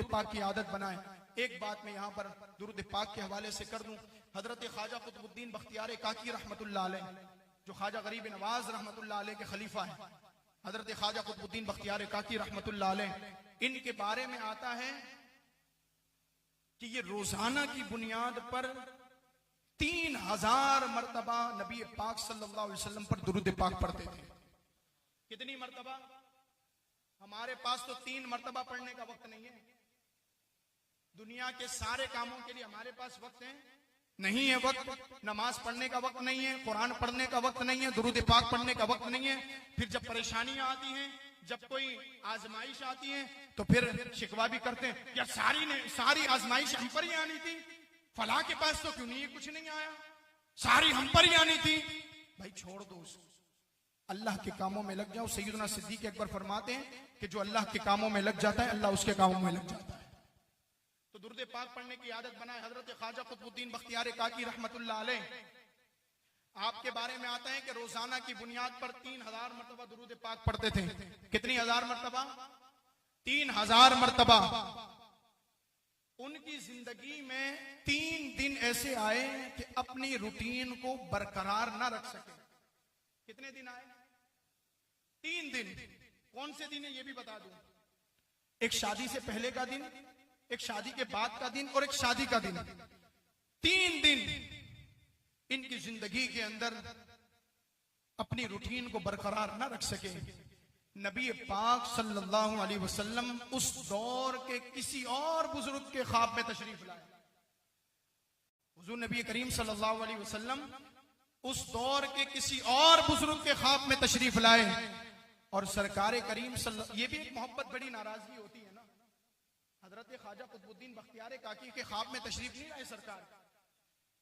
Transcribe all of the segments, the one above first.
दुरूद पाक की आदत बनाएं। एक बात मैं यहाँ पर दुरूद पाक के हवाले से कर दूं। हजरत ख्वाजा कुतुबुद्दीन बख्तियार काकी रहमतुल्लाह अलैह, जो ख्वाजा गरीब नवाज रहमतुल्लाह अलैह के खलीफा है, हजरत ख्वाजा कुतुबुद्दीन बख्तियार काकी रहमतुल्लाह अलैह, इनके बारे में आता है कि ये रोजाना की बुनियाद पर 3000 मरतबा नबी पाक सल्लल्लाहु अलैहि वसल्लम पर दुरूद पाक पढ़ते थे। कितनी मरतबा? हमारे पास तो 3 मरतबा पढ़ने का वक्त नहीं है। दुनिया के सारे कामों के लिए हमारे पास वक्त है नहीं है। वक्त नमाज पढ़ने का वक्त नहीं है, कुरान पढ़ने का वक्त नहीं है, दुरूद पाक पढ़ने का वक्त नहीं है। फिर जब परेशानियां आती हैं, जब कोई आजमाइश आती है, तो फिर शिकवा भी करते हैं, यार सारी आजमाइश हम पर ही आनी थी, फलां के पास तो क्यों नहीं, कुछ नहीं आया, सारी हम पर ही आनी थी। भाई छोड़ दो उसको, अल्लाह के कामों में लग जाओ। सैयदना सिद्दीक अकबर फरमाते हैं कि जो अल्लाह के कामों में लग जाता है, अल्लाह उसके कामों में लग जाता है। तो दुरूद पाक पढ़ने की आदत बनाए। हजरत ख्वाजा कुतुबुद्दीन बख्तियार काकी रहमतुल्लाह अलैह, आपके बारे में आता है कि रोजाना की बुनियाद पर 3000 मरतबा दुरूद पाक पढ़ते थे। कितनी हजार मरतबा? 3000 मरतबा। उनकी जिंदगी में 3 दिन ऐसे आए कि अपनी रूटीन को बरकरार ना रख सके। कितने दिन आए? 3 दिन। कौन से दिन है ये भी बता दूं। एक शादी से पहले का दिन, एक शादी के बाद का दिन और एक शादी का दिन। 3 दिन इनकी जिंदगी के अंदर अपनी रूटीन को बरकरार ना रख सके। नबी पाक सल्लल्लाहु अलैहि वसल्लम उस दौर के किसी और बुजुर्ग के ख्वाब में तशरीफ लाए। हुजूर नबी करीम सल्लल्लाहु अलैहि वसल्लम उस दौर के किसी और बुजुर्ग के ख्वाब में तशरीफ लाए और सरकार करीम ये भी एक मोहब्बत बड़ी नाराजगी होती है ना। हजरत ख्वाजा कुतुबुद्दीन बख्तियार काकी के ख्वाब में तशरीफ नहीं लाए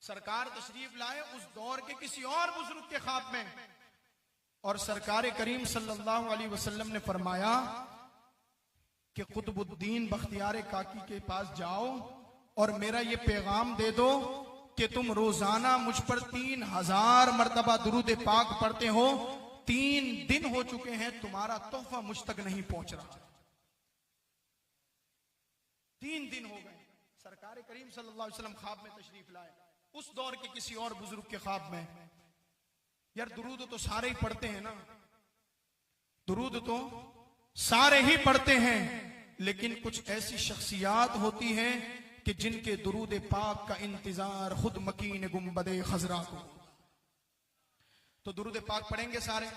सरकार तशरीफ लाए उस दौर के किसी और बुजुर्ग के ख्वाब में, और सरकार करीम सल्लल्लाहु अलैहि वसल्लम ने फरमाया कि कुतुबुद्दीन बख्तियार काकी के पास जाओ और मेरा ये पैगाम दे दो कि तुम रोजाना मुझ पर 3000 मरतबा दुरूद पाक पढ़ते हो। 3 दिन हो चुके हैं, तुम्हारा तोहफा मुझ तक नहीं पहुंच रहा। 3 दिन हो गए। सरकार करीम सल्लल्लाहु अलैहि वसल्लम ख्वाब में तशरीफ लाए उस दौर के किसी और बुजुर्ग के ख्वाब में। यार दुरूद तो सारे ही पढ़ते हैं ना, दुरूद तो सारे ही पढ़ते हैं, लेकिन कुछ ऐसी शख्सियात होती हैं कि जिनके दुरूद पाक का इंतजार खुद मकीन गुंबदे खजरा को। तो दुरूद पाक पढ़ेंगे सारे।